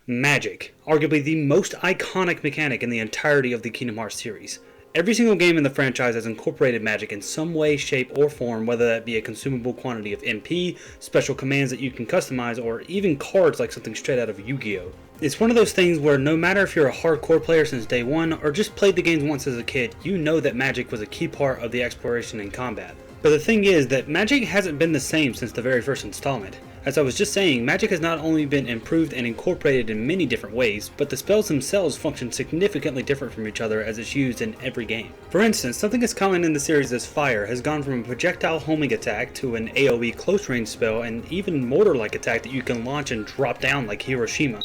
Magic, arguably the most iconic mechanic in the entirety of the Kingdom Hearts series. Every single game in the franchise has incorporated magic in some way, shape, or form, whether that be a consumable quantity of MP, special commands that you can customize, or even cards like something straight out of Yu-Gi-Oh! It's one of those things where no matter if you're a hardcore player since day one, or just played the games once as a kid, you know that magic was a key part of the exploration and combat. But the thing is that magic hasn't been the same since the very first installment. As I was just saying, magic has not only been improved and incorporated in many different ways, but the spells themselves function significantly different from each other as it's used in every game. For instance, something as common in the series as fire has gone from a projectile homing attack to an AoE close range spell and even mortar-like attack that you can launch and drop down like Hiroshima.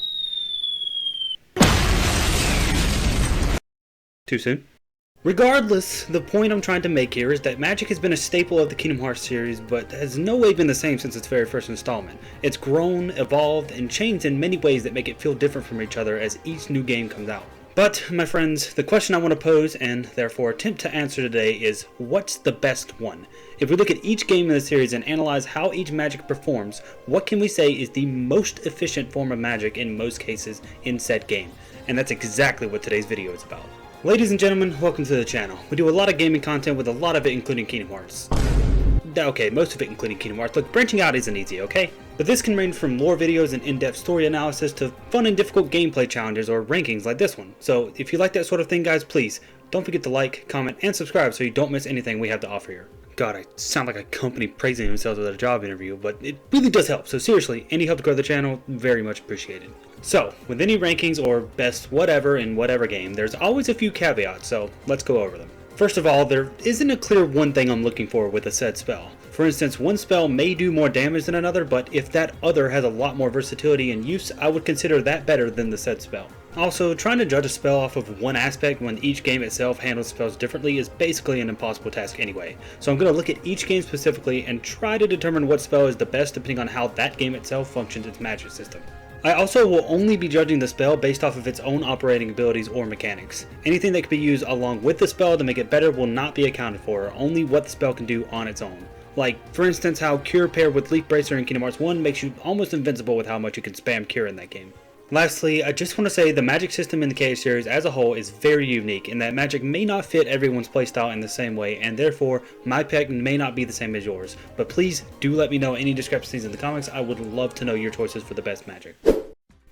Too soon? Regardless, the point I'm trying to make here is that magic has been a staple of the Kingdom Hearts series, but has no way been the same since its very first installment. It's grown, evolved, and changed in many ways that make it feel different from each other as each new game comes out. But, my friends, the question I want to pose, and therefore attempt to answer today, is what's the best one? If we look at each game in the series and analyze how each magic performs, what can we say is the most efficient form of magic in most cases in said game? And that's exactly what today's video is about. Ladies and gentlemen, welcome to the channel. We do a lot of gaming content with a lot of it including Kingdom Hearts. Okay, most of it including Kingdom Hearts. Look, branching out isn't easy, okay? But this can range from lore videos and in-depth story analysis to fun and difficult gameplay challenges or rankings like this one. So if you like that sort of thing, guys, please don't forget to like, comment, and subscribe so you don't miss anything we have to offer here. God, I sound like a company praising themselves with a job interview, but it really does help. So seriously, any help to grow the channel, very much appreciated. So, with any rankings or best whatever in whatever game, there's always a few caveats, so let's go over them. First of all, there isn't a clear one thing I'm looking for with a said spell. For instance, one spell may do more damage than another, but if that other has a lot more versatility and use, I would consider that better than the said spell. Also, trying to judge a spell off of one aspect when each game itself handles spells differently is basically an impossible task anyway. So I'm going to look at each game specifically and try to determine what spell is the best depending on how that game itself functions its magic system. I also will only be judging the spell based off of its own operating abilities or mechanics. Anything that can be used along with the spell to make it better will not be accounted for, only what the spell can do on its own. Like, for instance, how Cure paired with Leaf Bracer in Kingdom Hearts 1 makes you almost invincible with how much you can spam Cure in that game. Lastly, I just want to say the magic system in the KH series as a whole is very unique in that magic may not fit everyone's playstyle in the same way, and therefore my pick may not be the same as yours. But please do let me know any discrepancies in the comments. I would love to know your choices for the best magic.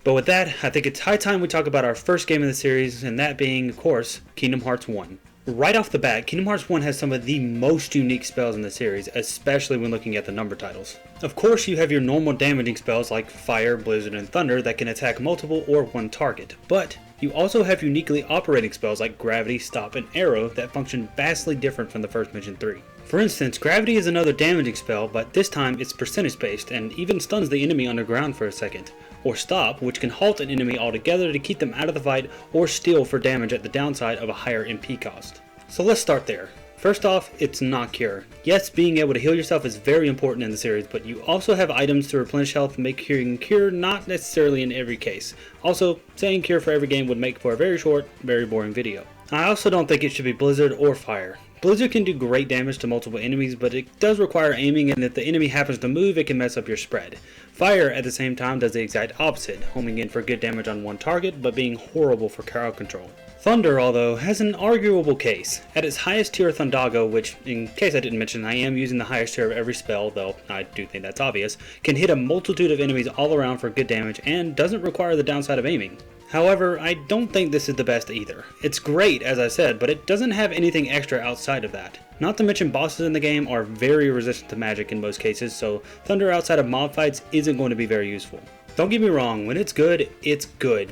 But with that, I think it's high time we talk about our first game in the series, and that being, of course, Kingdom Hearts 1. Right off the bat, Kingdom Hearts 1 has some of the most unique spells in the series, especially when looking at the number titles. Of course, you have your normal damaging spells like Fire, Blizzard, and Thunder that can attack multiple or one target, but you also have uniquely operating spells like Gravity, Stop, and Arrow that function vastly different from the first mentioned three. For instance, Gravity is another damaging spell, but this time it's percentage based and even stuns the enemy underground for a second. Or Stop, which can halt an enemy altogether to keep them out of the fight or steal for damage at the downside of a higher MP cost. So let's start there. First off, it's not Cure. Yes, being able to heal yourself is very important in the series, but you also have items to replenish health, making Cure not necessarily in every case. Also, saying Cure for every game would make for a very short, very boring video. I also don't think it should be Blizzard or Fire. Blizzard can do great damage to multiple enemies, but it does require aiming, and if the enemy happens to move, it can mess up your spread. Fire, at the same time, does the exact opposite, homing in for good damage on one target, but being horrible for crowd control. Thunder, although, has an arguable case. At its highest tier, Thundago, which, in case I didn't mention, I am using the highest tier of every spell, though I do think that's obvious, can hit a multitude of enemies all around for good damage, and doesn't require the downside of aiming. However, I don't think this is the best either. It's great, as I said, but it doesn't have anything extra outside of that. Not to mention bosses in the game are very resistant to magic in most cases, so Thunder outside of mob fights isn't going to be very useful. Don't get me wrong, when it's good,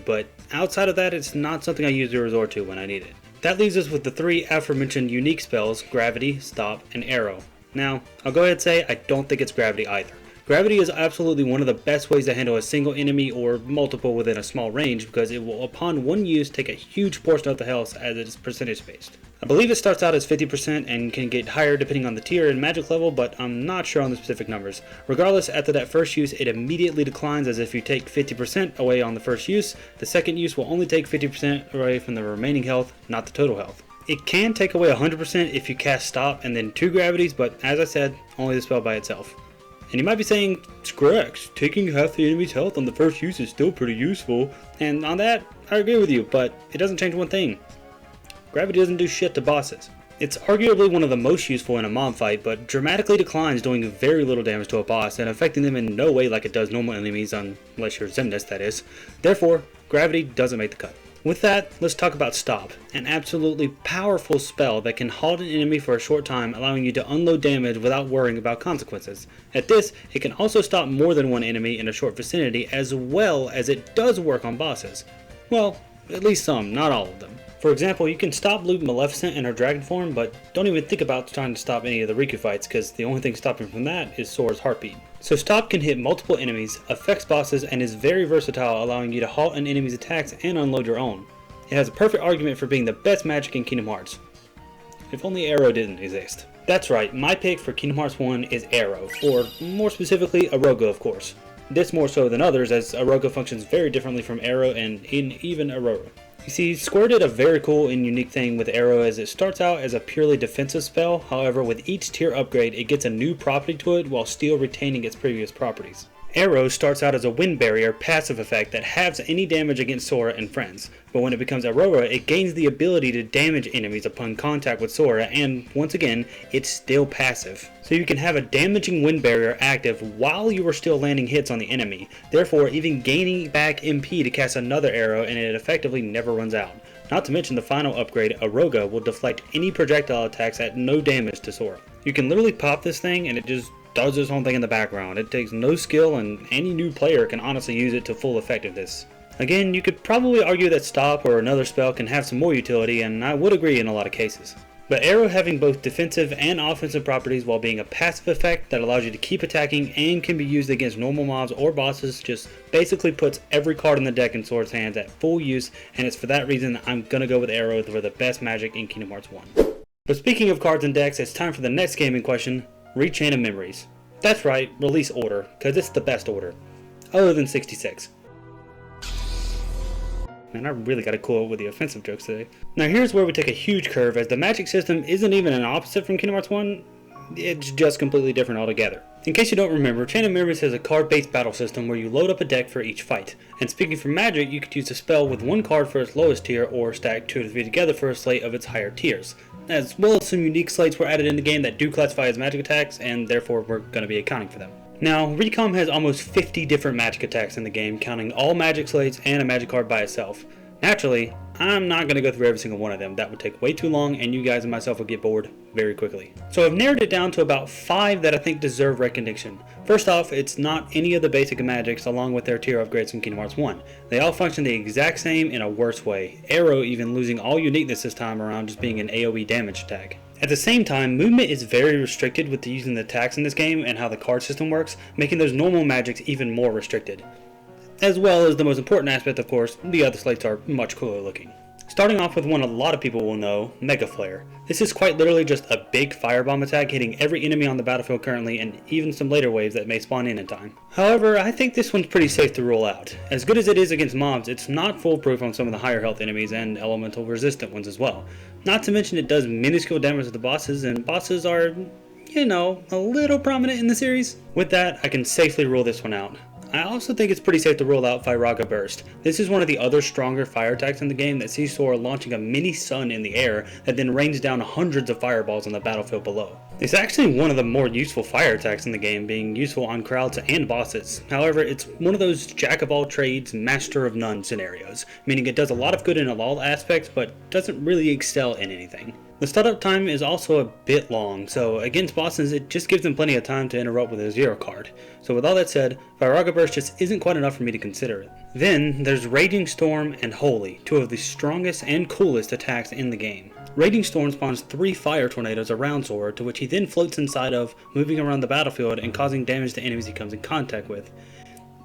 but outside of that, it's not something I usually resort to when I need it. That leaves us with the three aforementioned unique spells, Gravity, Stop, and Arrow. Now, I'll go ahead and say I don't think it's Gravity either. Gravity is absolutely one of the best ways to handle a single enemy or multiple within a small range because it will, upon one use, take a huge portion of the health as it is percentage based. I believe it starts out as 50% and can get higher depending on the tier and magic level, but I'm not sure on the specific numbers. Regardless, after that first use, it immediately declines as if you take 50% away on the first use. The second use will only take 50% away from the remaining health, not the total health. It can take away 100% if you cast Stop and then 2 gravities, but as I said, only the spell by itself. And you might be saying, Scrax, taking half the enemy's health on the first use is still pretty useful. And on that, I agree with you, but it doesn't change one thing. Gravity doesn't do shit to bosses. It's arguably one of the most useful in a mob fight, but dramatically declines, doing very little damage to a boss and affecting them in no way like it does normal enemies, unless you're Xemnas, that is. Therefore, gravity doesn't make the cut. With that, let's talk about Stop, an absolutely powerful spell that can halt an enemy for a short time, allowing you to unload damage without worrying about consequences. At this, it can also stop more than one enemy in a short vicinity, as well as it does work on bosses. Well, at least some, not all of them. For example, you can stop Luke Maleficent in her dragon form, but don't even think about trying to stop any of the Riku fights, because the only thing stopping from that is Sora's heartbeat. So Stop can hit multiple enemies, affects bosses, and is very versatile, allowing you to halt an enemy's attacks and unload your own. It has a perfect argument for being the best magic in Kingdom Hearts. If only Arrow didn't exist. That's right, my pick for Kingdom Hearts 1 is Arrow, or more specifically, Aroga, of course. This more so than others, as Aroga functions very differently from Arrow and even Aurora. You see, Square did a very cool and unique thing with Arrow, as it starts out as a purely defensive spell. However, with each tier upgrade, it gets a new property to it while still retaining its previous properties. Arrow starts out as a wind barrier passive effect that halves any damage against Sora and friends, but when it becomes Aurora, it gains the ability to damage enemies upon contact with Sora, and once again, it's still passive. So you can have a damaging wind barrier active while you are still landing hits on the enemy, therefore even gaining back MP to cast another arrow, and it effectively never runs out. Not to mention the final upgrade, Aroga, will deflect any projectile attacks at no damage to Sora. You can literally pop this thing and it just does its own thing in the background. It takes no skill, and any new player can honestly use it to full effectiveness. Again, you could probably argue that Stop or another spell can have some more utility, and I would agree in a lot of cases. But Arrow having both defensive and offensive properties while being a passive effect that allows you to keep attacking and can be used against normal mobs or bosses just basically puts every card in the deck in Sora's hands at full use, and it's for that reason I'm gonna go with Arrow for the best magic in Kingdom Hearts 1. But speaking of cards and decks, it's time for the next game in question, Rechain of Memories. That's right, release order, because it's the best order. Other than 66. Man, I really gotta cool up with the offensive jokes today. Now here's where we take a huge curve, as the magic system isn't even an opposite from Kingdom Hearts 1, it's just completely different altogether. In case you don't remember, Chain of Memories has a card-based battle system where you load up a deck for each fight. And speaking for magic, you could use a spell with one card for its lowest tier, or stack 2 to 3 together for a slate of its higher tiers. As well as some unique slates were added in the game that do classify as magic attacks, and therefore we're going to be accounting for them. Now, Recom has almost 50 different magic attacks in the game, counting all magic slates and a magic card by itself. Naturally, I'm not going to go through every single one of them. That would take way too long, and you guys and myself would get bored very quickly. So I've narrowed it down to about 5 that I think deserve recognition. First off, it's not any of the basic magics along with their tier upgrades from Kingdom Hearts 1. They all function the exact same in a worse way, Arrow even losing all uniqueness this time around, just being an AoE damage attack. At the same time, movement is very restricted with using the attacks in this game and how the card system works, making those normal magics even more restricted. As well as the most important aspect, of course, the other slates are much cooler looking. Starting off with one a lot of people will know, Mega Flare. This is quite literally just a big firebomb attack hitting every enemy on the battlefield currently, and even some later waves that may spawn in time. However, I think this one's pretty safe to rule out. As good as it is against mobs, it's not foolproof on some of the higher health enemies and elemental resistant ones as well. Not to mention it does minuscule damage to the bosses, and bosses are, you know, a little prominent in the series. With that, I can safely rule this one out. I also think it's pretty safe to rule out Firaga Burst. This is one of the other stronger fire attacks in the game that sees Sora launching a mini sun in the air that then rains down hundreds of fireballs on the battlefield below. It's actually one of the more useful fire attacks in the game, being useful on crowds and bosses. However, it's one of those jack of all trades, master of none scenarios, meaning it does a lot of good in all aspects but doesn't really excel in anything. The startup time is also a bit long, so against bosses it just gives them plenty of time to interrupt with a zero card. So with all that said, Firaga Burst just isn't quite enough for me to consider it. Then there's Raging Storm and Holy, two of the strongest and coolest attacks in the game. Raging Storm spawns 3 fire tornadoes around Sora, to which he then floats inside of, moving around the battlefield and causing damage to enemies he comes in contact with.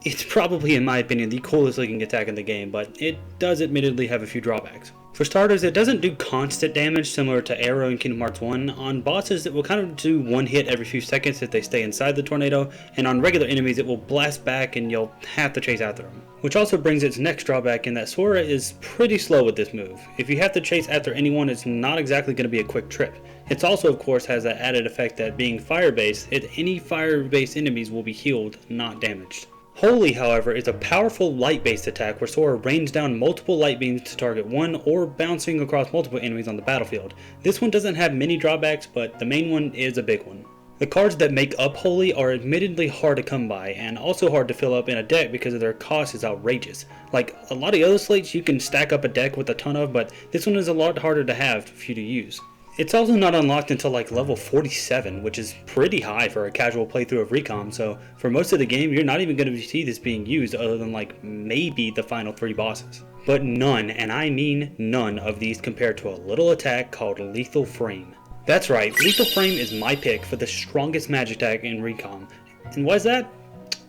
It's probably, in my opinion, the coolest looking attack in the game, but it does admittedly have a few drawbacks. For starters, it doesn't do constant damage similar to Arrow in Kingdom Hearts 1. On bosses, it will kind of do one hit every few seconds if they stay inside the tornado, and on regular enemies it will blast back and you'll have to chase after them. Which also brings its next drawback in that Sora is pretty slow with this move. If you have to chase after anyone, it's not exactly going to be a quick trip. It also, of course, has that added effect that being fire-based, any fire-based enemies will be healed, not damaged. Holy, however, is a powerful light-based attack where Sora rains down multiple light beams to target one or bouncing across multiple enemies on the battlefield. This one doesn't have many drawbacks, but the main one is a big one. The cards that make up Holy are admittedly hard to come by, and also hard to fill up in a deck because of their cost is outrageous. Like, a lot of other slates you can stack up a deck with a ton of, but this one is a lot harder to have for you to use. It's also not unlocked until like level 47, which is pretty high for a casual playthrough of Recom, so for most of the game you're not even going to see this being used other than like maybe the final 3 bosses. But none, and I mean none, of these compare to a little attack called Lethal Frame. That's right, Lethal Frame is my pick for the strongest magic attack in Recom. And why is that?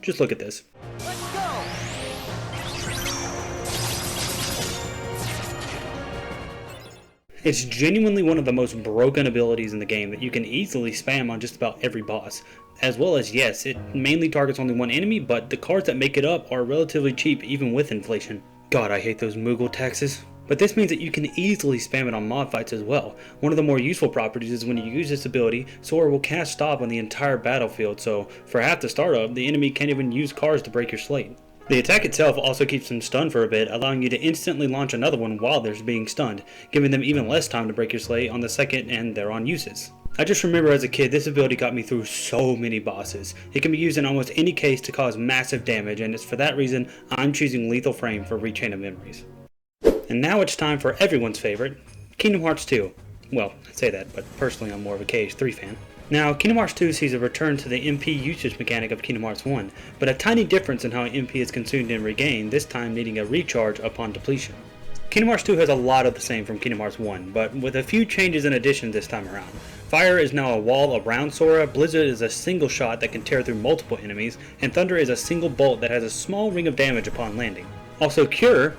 Just look at this. Let's go! It's genuinely one of the most broken abilities in the game that you can easily spam on just about every boss. As well as, yes, it mainly targets only one enemy, but the cards that make it up are relatively cheap even with inflation. God, I hate those Moogle taxes. But this means that you can easily spam it on mob fights as well. One of the more useful properties is when you use this ability, Sora will cast Stop on the entire battlefield, so for half the startup, the enemy can't even use cards to break your slate. The attack itself also keeps them stunned for a bit, allowing you to instantly launch another one while they're being stunned, giving them even less time to break your slate on the second and they're on uses. I just remember as a kid, this ability got me through so many bosses. It can be used in almost any case to cause massive damage, and it's for that reason I'm choosing Lethal Frame for Rechain of Memories. And now it's time for everyone's favorite, Kingdom Hearts 2. Well, I say that, but personally I'm more of a KH3 fan. Now, Kingdom Hearts 2 sees a return to the MP usage mechanic of Kingdom Hearts 1, but a tiny difference in how MP is consumed and regained, this time needing a recharge upon depletion. Kingdom Hearts 2 has a lot of the same from Kingdom Hearts 1, but with a few changes and additions this time around. Fire is now a wall around Sora, Blizzard is a single shot that can tear through multiple enemies, and Thunder is a single bolt that has a small ring of damage upon landing. Also, Cure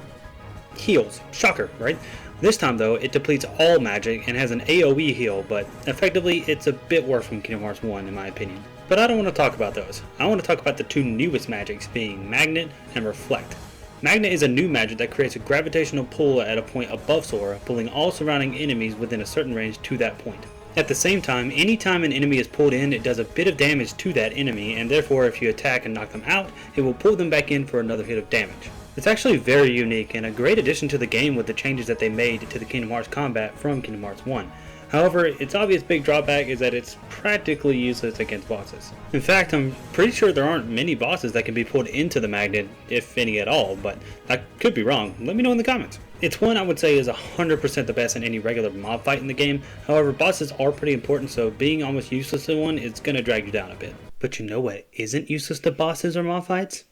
heals. Shocker, right? This time though, it depletes all magic and has an AoE heal, but effectively it's a bit worse from Kingdom Hearts 1 in my opinion. But I don't want to talk about those. I want to talk about the 2 newest magics being Magnet and Reflect. Magnet is a new magic that creates a gravitational pull at a point above Sora, pulling all surrounding enemies within a certain range to that point. At the same time, anytime an enemy is pulled in, it does a bit of damage to that enemy, and therefore if you attack and knock them out, it will pull them back in for another hit of damage. It's actually very unique and a great addition to the game with the changes that they made to the Kingdom Hearts combat from Kingdom Hearts 1. However, its obvious big drawback is that it's practically useless against bosses. In fact, I'm pretty sure there aren't many bosses that can be pulled into the magnet, if any at all, but I could be wrong. Let me know in the comments. It's one I would say is 100% the best in any regular mob fight in the game. However, bosses are pretty important, so being almost useless in one is going to drag you down a bit. But you know what isn't useless to bosses or mob fights?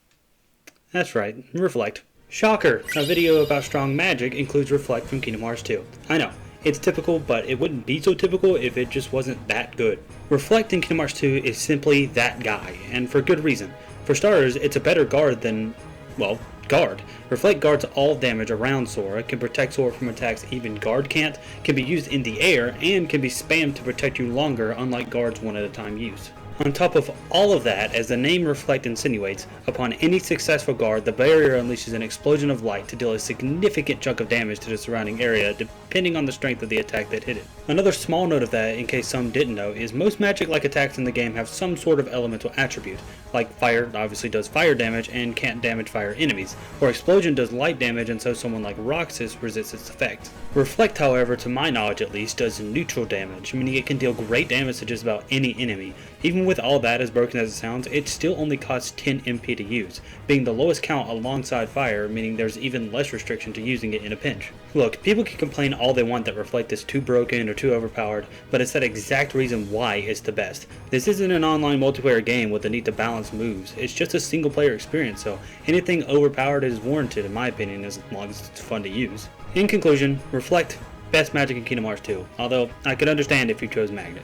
That's right, Reflect. Shocker! A video about strong magic includes Reflect from Kingdom Hearts 2. I know, it's typical, but it wouldn't be so typical if it just wasn't that good. Reflect in Kingdom Hearts 2 is simply that guy, and for good reason. For starters, it's a better guard than, well, guard. Reflect guards all damage around Sora, can protect Sora from attacks even guard can't, can be used in the air, and can be spammed to protect you longer, unlike guards one at a time use. On top of all of that, as the name Reflect insinuates, upon any successful guard, the barrier unleashes an explosion of light to deal a significant chunk of damage to the surrounding area, depending on the strength of the attack that hit it. Another small note of that, in case some didn't know, is most magic-like attacks in the game have some sort of elemental attribute, like fire obviously does fire damage and can't damage fire enemies, or explosion does light damage and so someone like Roxas resists its effect. Reflect, however, to my knowledge at least, does neutral damage, meaning it can deal great damage to just about any enemy. Even with all that, as broken as it sounds, it still only costs 10 MP to use, being the lowest count alongside fire, meaning there's even less restriction to using it in a pinch. Look, people can complain all they want that Reflect is too broken or too overpowered, but it's that exact reason why it's the best. This isn't an online multiplayer game with the need to balance moves, it's just a single player experience, so anything overpowered is warranted in my opinion as long as it's fun to use. In conclusion, Reflect, best magic in Kingdom Hearts 2, although I could understand if you chose Magnet.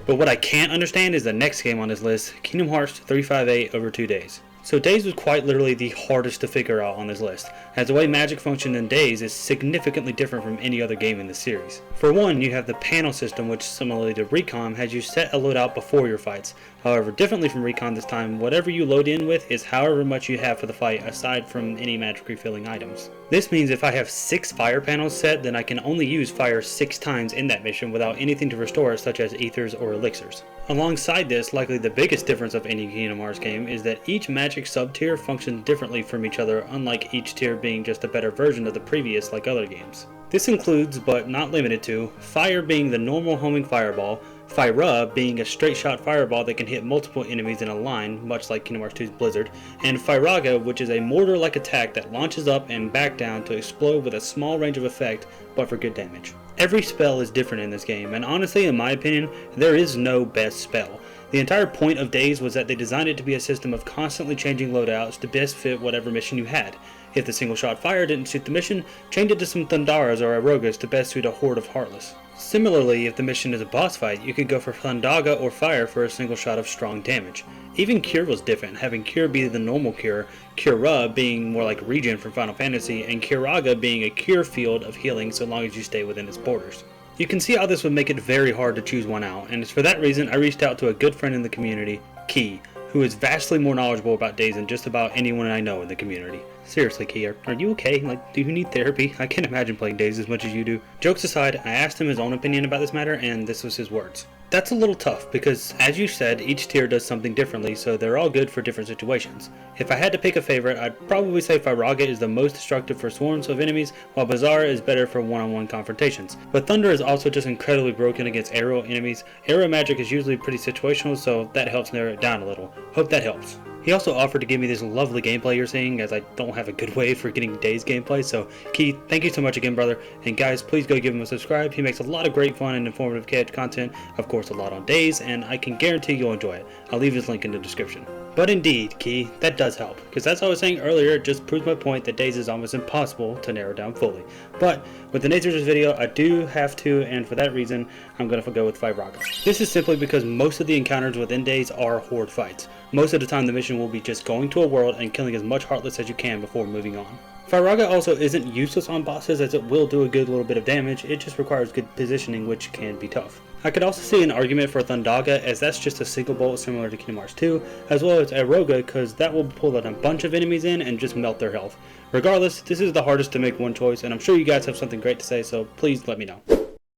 But what I can't understand is the next game on this list, Kingdom Hearts 358 over 2 days. So Days was quite literally the hardest to figure out on this list, as the way magic functioned in Days is significantly different from any other game in the series. For one, you have the panel system, which similarly to Recon has you set a loadout before your fights. However, differently from Recon this time, whatever you load in with is however much you have for the fight aside from any magic refilling items. This means if I have 6 fire panels set, then I can only use fire 6 times in that mission without anything to restore it, such as ethers or elixirs. Alongside this, likely the biggest difference of any Kingdom Hearts game is that each magic sub-tier functions differently from each other, unlike each tier being just a better version of the previous like other games. This includes, but not limited to, Fire being the normal homing fireball, Fyra being a straight shot fireball that can hit multiple enemies in a line, much like Kingdom Hearts 2's Blizzard, and Fyraga, which is a mortar-like attack that launches up and back down to explode with a small range of effect, but for good damage. Every spell is different in this game, and honestly, in my opinion, there is no best spell. The entire point of Days was that they designed it to be a system of constantly changing loadouts to best fit whatever mission you had. If the single shot fire didn't suit the mission, change it to some Thundaras or Arogas to best suit a horde of Heartless. Similarly, if the mission is a boss fight, you could go for Thundaga or Fire for a single shot of strong damage. Even Cure was different, having Cure be the normal Cure, Cura being more like Regen from Final Fantasy, and Curaga being a Cure field of healing so long as you stay within its borders. You can see how this would make it very hard to choose one out, and it's for that reason I reached out to a good friend in the community, Key, who is vastly more knowledgeable about Days than just about anyone I know in the community. Seriously, Key, are you okay? Like, do you need therapy? I can't imagine playing Days as much as you do. Jokes aside, I asked him his own opinion about this matter, and this was his words. That's a little tough, because as you said, each tier does something differently, so they're all good for different situations. If I had to pick a favorite, I'd probably say Fyraga is the most destructive for swarms of enemies, while Bazaar is better for one-on-one confrontations. But Thunder is also just incredibly broken against aerial enemies. Aerial magic is usually pretty situational, so that helps narrow it down a little. Hope that helps. He also offered to give me this lovely gameplay you're seeing, as I don't have a good way for getting Days gameplay, so Keith, thank you so much again, brother, and guys, please go give him a subscribe. He makes a lot of great fun and informative content, of course a lot on Days, and I can guarantee you'll enjoy it. I'll leave his link in the description. But indeed, Key, that does help, because as I was saying earlier, it just proves my point that Days is almost impossible to narrow down fully. But with the nature of this video, I do have to, and for that reason, I'm going to go with Fyraga. This is simply because most of the encounters within Days are horde fights. Most of the time the mission will be just going to a world and killing as much Heartless as you can before moving on. Fyraga also isn't useless on bosses, as it will do a good little bit of damage, it just requires good positioning, which can be tough. I could also see an argument for Thundaga, as that's just a single bolt similar to Kingdom Hearts 2, as well as Aroga, because that will pull a bunch of enemies in and just melt their health. Regardless, this is the hardest to make one choice, and I'm sure you guys have something great to say, so please let me know.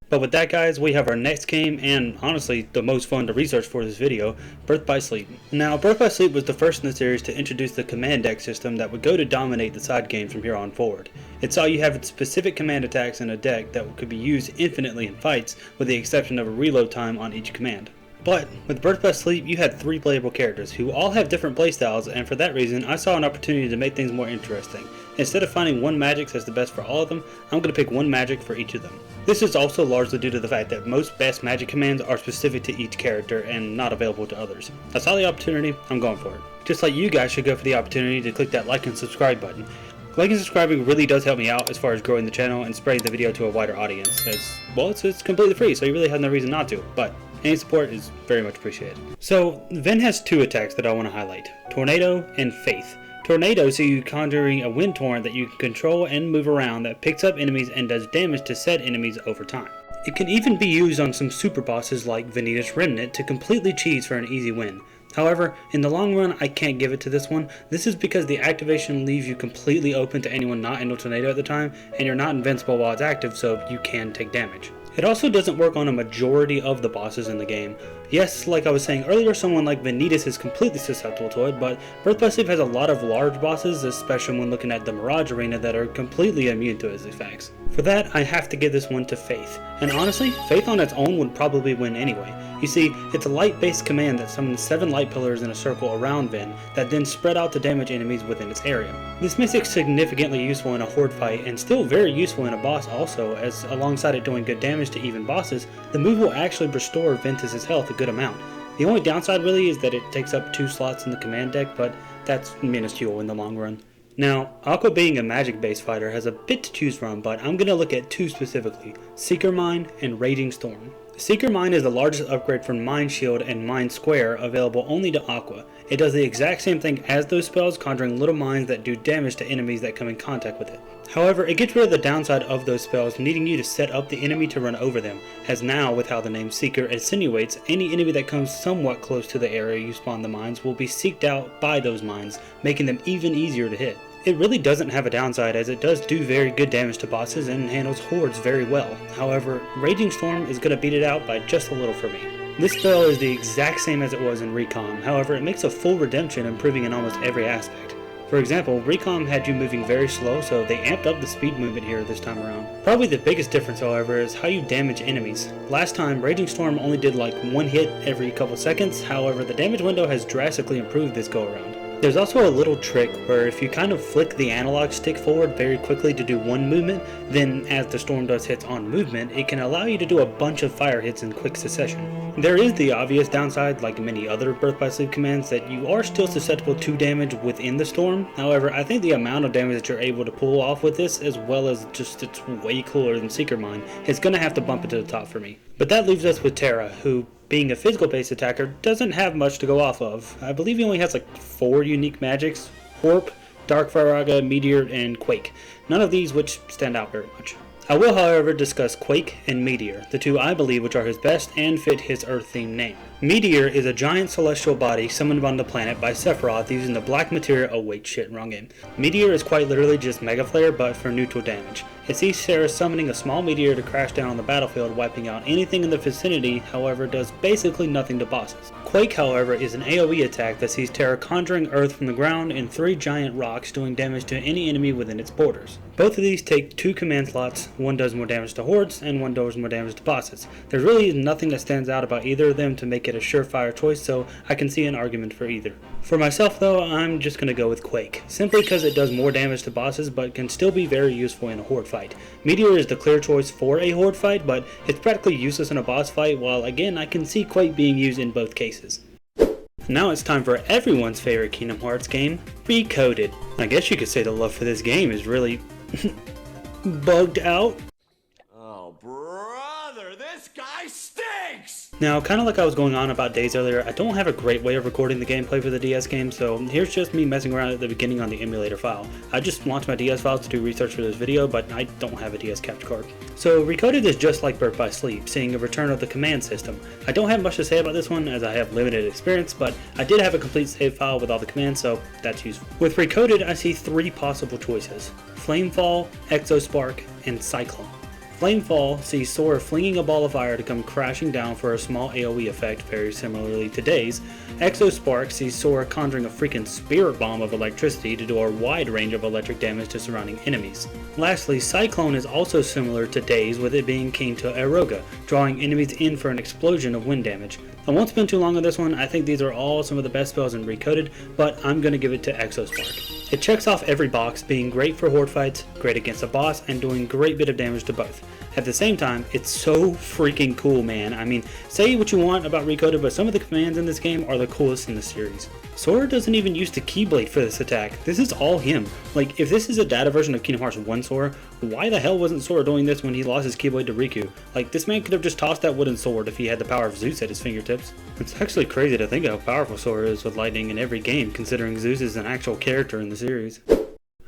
But with that, guys, we have our next game, and honestly the most fun to research for this video, Birth by Sleep. Now, Birth by Sleep was the first in the series to introduce the command deck system that would go to dominate the side games from here on forward. It saw you have specific command attacks in a deck that could be used infinitely in fights, with the exception of a reload time on each command. But with Birth by Sleep, you had 3 playable characters who all have different playstyles, and for that reason, I saw an opportunity to make things more interesting. Instead of finding one magic that's the best for all of them, I'm going to pick one magic for each of them. This is also largely due to the fact that most best magic commands are specific to each character and not available to others. I saw the opportunity, I'm going for it. Just like you guys should go for the opportunity to click that like and subscribe button. Liking and subscribing really does help me out as far as growing the channel and spreading the video to a wider audience, as, well, it's completely free, so you really have no reason not to, but any support is very much appreciated. So, Ven has 2 attacks that I want to highlight, Tornado and Faith. Tornado sees you conjuring a wind torrent that you can control and move around that picks up enemies and does damage to said enemies over time. It can even be used on some super bosses like Vanitas Remnant to completely cheese for an easy win. However, in the long run, I can't give it to this one. This is because the activation leaves you completely open to anyone not in a tornado at the time, and you're not invincible while it's active, so you can take damage. It also doesn't work on a majority of the bosses in the game. Yes, like I was saying earlier, someone like Vanitas is completely susceptible to it, but Birth by Sleep has a lot of large bosses, especially when looking at the Mirage Arena, that are completely immune to its effects. For that, I have to give this one to Faith. And honestly, Faith on its own would probably win anyway. You see, it's a light-based command that summons 7 light pillars in a circle around Ven that then spread out to damage enemies within its area. This makes it significantly useful in a horde fight, and still very useful in a boss also, as alongside it doing good damage to even bosses, the move will actually restore Ventus's health a good amount. The only downside really is that it takes up 2 slots in the command deck, but that's minuscule in the long run. Now, Aqua being a magic-based fighter has a bit to choose from, but I'm going to look at 2 specifically, Seeker Mine and Raging Storm. Seeker Mine is the largest upgrade from Mind Shield and Mind Square, available only to Aqua. It does the exact same thing as those spells, conjuring little mines that do damage to enemies that come in contact with it. However, it gets rid of the downside of those spells, needing you to set up the enemy to run over them, as now, with how the name Seeker insinuates, any enemy that comes somewhat close to the area you spawn the mines will be seeked out by those mines, making them even easier to hit. It really doesn't have a downside, as it does do very good damage to bosses and handles hordes very well. However, Raging Storm is going to beat it out by just a little for me. This spell is the exact same as it was in Recom, however it makes a full redemption, improving in almost every aspect. For example, Recom had you moving very slow, so they amped up the speed movement here this time around. Probably the biggest difference, however, is how you damage enemies. Last time, Raging Storm only did like one hit every couple seconds, however the damage window has drastically improved this go around. There's also a little trick where if you kind of flick the analog stick forward very quickly to do one movement, then as the storm does hits on movement, it can allow you to do a bunch of fire hits in quick succession. There is the obvious downside, like many other Birth by Sleep commands, that you are still susceptible to damage within the storm. However, I think the amount of damage that you're able to pull off with this, as well as just it's way cooler than Seeker Mine, is going to have to bump it to the top for me. But that leaves us with Terara, who, being a physical based attacker, doesn't have much to go off of. I believe he only has like 4 unique magics: Warp, Dark Firaga, Meteor, and Quake. None of these which stand out very much. I will, however, discuss Quake and Meteor, the two I believe which are his best and fit his Earth-themed name. Meteor is a giant celestial body summoned on the planet by Sephiroth using the black materia. Oh wait, shit, wrong game. Meteor is quite literally just Mega Flare, but for neutral damage. It sees Sarah summoning a small meteor to crash down on the battlefield, wiping out anything in the vicinity, however does basically nothing to bosses. Quake, however, is an AoE attack that sees Terra conjuring earth from the ground and 3 giant rocks, doing damage to any enemy within its borders. Both of these take 2 command slots, one does more damage to hordes and one does more damage to bosses. There really is nothing that stands out about either of them to make it a surefire choice, so I can see an argument for either. For myself though, I'm just going to go with Quake, simply because it does more damage to bosses but can still be very useful in a horde fight. Meteor is the clear choice for a horde fight, but it's practically useless in a boss fight, while again I can see Quake being used in both cases. Now it's time for everyone's favorite Kingdom Hearts game, Recoded. I guess you could say the love for this game is really bugged out. Oh brother, this guy stinks! Now, kind of like I was going on about days earlier, I don't have a great way of recording the gameplay for the DS game, so here's just me messing around at the beginning on the emulator file. I just launched my DS files to do research for this video, but I don't have a DS capture card. So Recoded is just like Birth by Sleep, seeing a return of the command system. I don't have much to say about this one as I have limited experience, but I did have a complete save file with all the commands, so that's useful. With Recoded, I see 3 possible choices: Flamefall, Exospark, and Cyclone. Flamefall sees Sora flinging a ball of fire to come crashing down for a small AoE effect, very similarly to Days. Exospark sees Sora conjuring a freaking spirit bomb of electricity to do a wide range of electric damage to surrounding enemies. Lastly, Cyclone is also similar to Days, with it being keen to Aeroga, drawing enemies in for an explosion of wind damage. I won't spend too long on this one. I think these are all some of the best spells in Recoded, but I'm going to give it to Exospark. It checks off every box, being great for horde fights, great against a boss, and doing great bit of damage to both. At the same time, it's so freaking cool, man. I mean, say what you want about Recoded, but some of the commands in this game are the coolest in the series. Sora doesn't even use the Keyblade for this attack. This is all him. Like, if this is a data version of Kingdom Hearts 1 Sora, why the hell wasn't Sora doing this when he lost his Keyblade to Riku? Like, this man could have just tossed that wooden sword if he had the power of Zeus at his fingertips. It's actually crazy to think how powerful Sora is with lightning in every game, considering Zeus is an actual character in the series.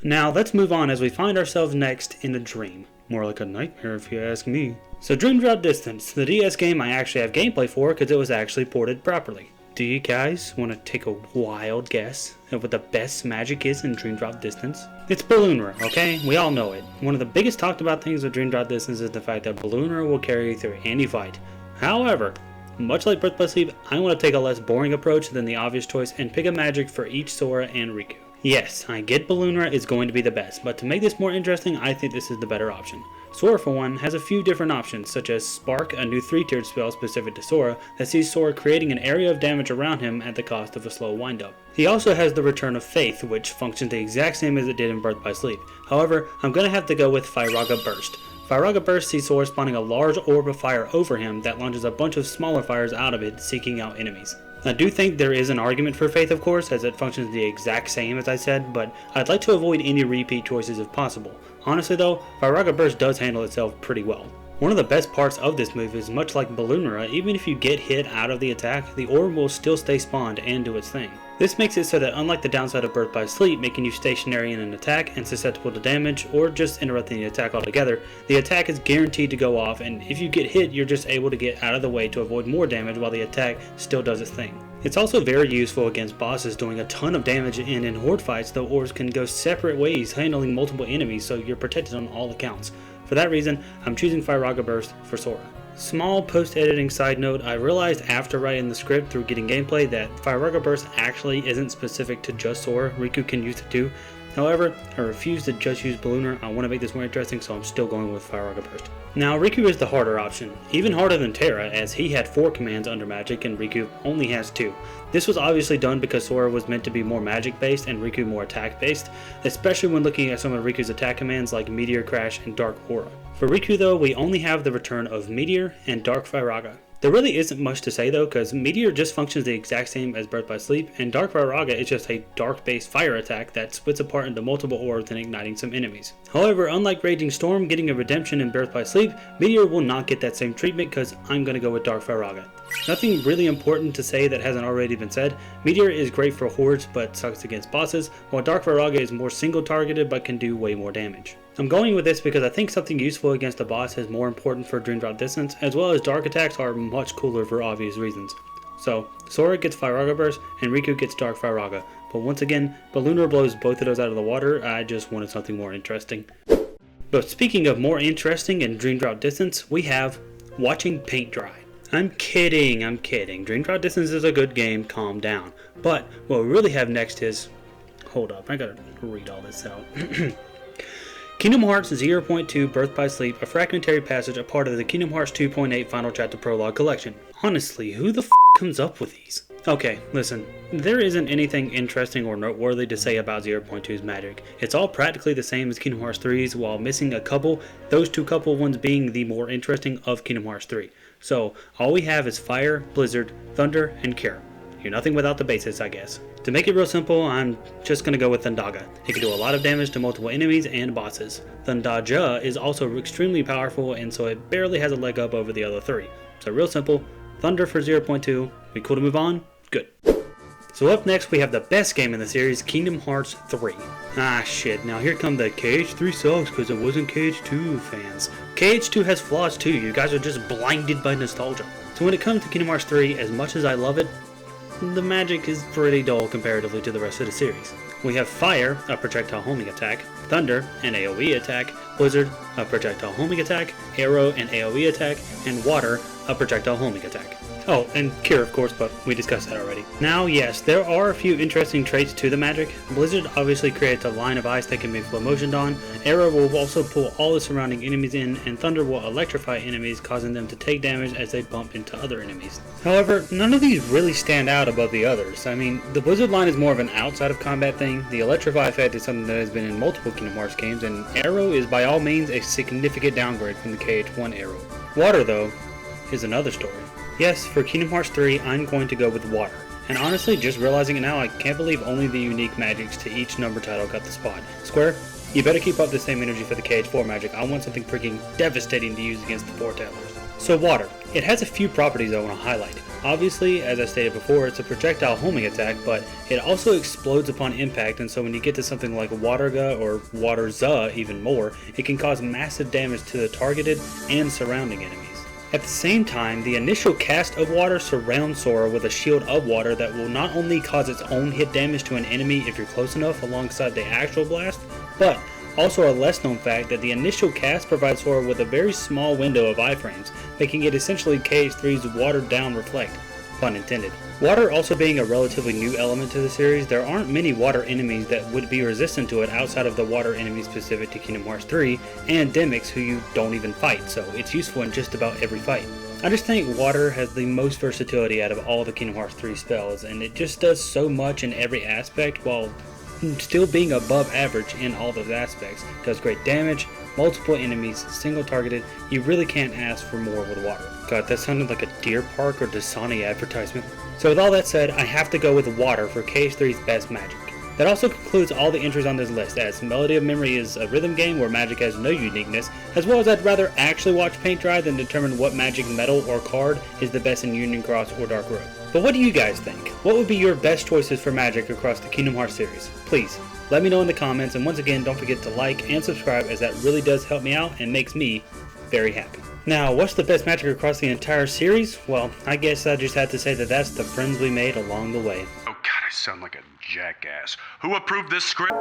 Now, let's move on as we find ourselves next in a dream. More like a nightmare if you ask me. So Dream Drop Distance, the DS game I actually have gameplay for because it was actually ported properly. Do you guys want to take a wild guess at what the best magic is in Dream Drop Distance? It's Balloonra, okay? We all know it. One of the biggest talked about things with Dream Drop Distance is the fact that Balloonra will carry you through any fight. However, much like Birth by Sleep, I want to take a less boring approach than the obvious choice and pick a magic for each Sora and Riku. Yes, I get Balloonra is going to be the best, but to make this more interesting, I think this is the better option. Sora, for one, has a few different options, such as Spark, a new 3-tiered spell specific to Sora that sees Sora creating an area of damage around him at the cost of a slow wind-up. He also has the Return of Faith, which functions the exact same as it did in Birth by Sleep. However, I'm going to have to go with Firaga Burst. Firaga Burst sees Sora spawning a large orb of fire over him that launches a bunch of smaller fires out of it, seeking out enemies. I do think there is an argument for Faith, of course, as it functions the exact same as I said, but I'd like to avoid any repeat choices if possible. Honestly though, Firaga Burst does handle itself pretty well. One of the best parts of this move is, much like Balloonera, even if you get hit out of the attack, the orb will still stay spawned and do its thing. This makes it so that, unlike the downside of Birth by Sleep, making you stationary in an attack and susceptible to damage, or just interrupting the attack altogether, the attack is guaranteed to go off, and if you get hit, you're just able to get out of the way to avoid more damage while the attack still does its thing. It's also very useful against bosses doing a ton of damage, and in horde fights, the orbs can go separate ways, handling multiple enemies, so you're protected on all accounts. For that reason, I'm choosing Firaga Burst for Sora. Small post-editing side note, I realized after writing the script through getting gameplay that Firaga Burst actually isn't specific to just Sora. Riku can use it too. However, I refuse to just use Balloonera. I want to make this more interesting, so I'm still going with Firaga Burst. Now, Riku is the harder option, even harder than Terra, as he had 4 commands under magic and Riku only has 2. This was obviously done because Sora was meant to be more magic based and Riku more attack based, especially when looking at some of Riku's attack commands like Meteor Crash and Dark Aura. For Riku though, we only have the return of Meteor and Dark Firaga. There really isn't much to say though, because Meteor just functions the exact same as Birth by Sleep, and Dark Firaga is just a dark-based fire attack that splits apart into multiple orbs and igniting some enemies. However, unlike Raging Storm getting a redemption in Birth by Sleep, Meteor will not get that same treatment because I'm going to go with Dark Firaga. Nothing really important to say that hasn't already been said. Meteor is great for hordes but sucks against bosses, while Dark Firaga is more single targeted but can do way more damage. I'm going with this because I think something useful against a boss is more important for Dream Drop distance, as well as dark attacks are much cooler for obvious reasons. So, Sora gets Firaga Burst and Riku gets Dark Firaga, but once again, Balloonera blows both of those out of the water. I just wanted something more interesting. But speaking of more interesting and Dream Drop distance, we have watching paint dry. I'm kidding. Dream Drop Distance is a good game, calm down. But what we really have next is... Hold up, I gotta read all this out. Kingdom Hearts 0.2 Birth by Sleep, a fragmentary passage, a part of the Kingdom Hearts 2.8 Final Chapter Prologue collection. Honestly, who the f comes up with these? Okay, listen, there isn't anything interesting or noteworthy to say about 0.2's magic. It's all practically the same as Kingdom Hearts 3's, while missing a couple, those 2 ones being the more interesting of Kingdom Hearts 3. So, all we have is Fire, Blizzard, Thunder, and Cure. You're nothing without the basics, I guess. To make it real simple, I'm just going to go with Thundaga. It can do a lot of damage to multiple enemies and bosses. Thundaga is also extremely powerful, and so it barely has a leg up over the other 3. So real simple, Thunder for 0.2. We cool to move on? Good. So up next we have the best game in the series, Kingdom Hearts 3. Ah shit, now here come the KH3 sucks because it wasn't KH2 fans. KH2 has flaws too, you guys are just blinded by nostalgia. So when it comes to Kingdom Hearts 3, as much as I love it, the magic is pretty dull comparatively to the rest of the series. We have Fire, a projectile homing attack, Thunder, an AoE attack, Blizzard, a projectile homing attack, Arrow, an AoE attack, and Water, a projectile homing attack. Oh, and Cure, of course, but we discussed that already. Now, yes, there are a few interesting traits to the magic. Blizzard obviously creates a line of ice that can be flow motioned on. Arrow will also pull all the surrounding enemies in, and Thunder will electrify enemies, causing them to take damage as they bump into other enemies. However, none of these really stand out above the others. I mean, the Blizzard line is more of an outside of combat thing, the electrify effect is something that has been in multiple Kingdom Hearts games, and Arrow is by all means a significant downgrade from the KH1 Arrow. Water, though, is another story. Yes, for Kingdom Hearts 3, I'm going to go with Water. And honestly, just realizing it now, I can't believe only the unique magics to each number title got the spot. Square, you better keep up the same energy for the KH4 magic. I want something freaking devastating to use against the Foretailers. So Water. It has a few properties I want to highlight. Obviously, as I stated before, it's a projectile homing attack, but it also explodes upon impact, and so when you get to something like Waterga or Waterza even more, it can cause massive damage to the targeted and surrounding enemies. At the same time, the initial cast of Water surrounds Sora with a shield of water that will not only cause its own hit damage to an enemy if you're close enough alongside the actual blast, but also a less known fact that the initial cast provides Sora with a very small window of iframes, making it essentially KH3's watered down reflect, pun intended. Water also being a relatively new element to the series, there aren't many water enemies that would be resistant to it outside of the water enemies specific to Kingdom Hearts 3 and Demics who you don't even fight, so it's useful in just about every fight. I just think Water has the most versatility out of all the Kingdom Hearts 3 spells, and it just does so much in every aspect while still being above average in all those aspects. Does great damage, multiple enemies, single targeted, you really can't ask for more with Water. God, that sounded like a Deer Park or Dasani advertisement. So with all that said, I have to go with Water for KH3's best magic. That also concludes all the entries on this list, as Melody of Memory is a rhythm game where Magic has no uniqueness, as well as I'd rather actually watch paint dry than determine what Magic metal or card is the best in Union Cross or Dark Road. But what do you guys think? What would be your best choices for Magic across the Kingdom Hearts series? Please, let me know in the comments, and once again, don't forget to like and subscribe, as that really does help me out and makes me very happy. Now, what's the best Magic across the entire series? Well, I guess I just have to say that that's the friends we made along the way. Oh God, I sound like a jackass. Who approved this script?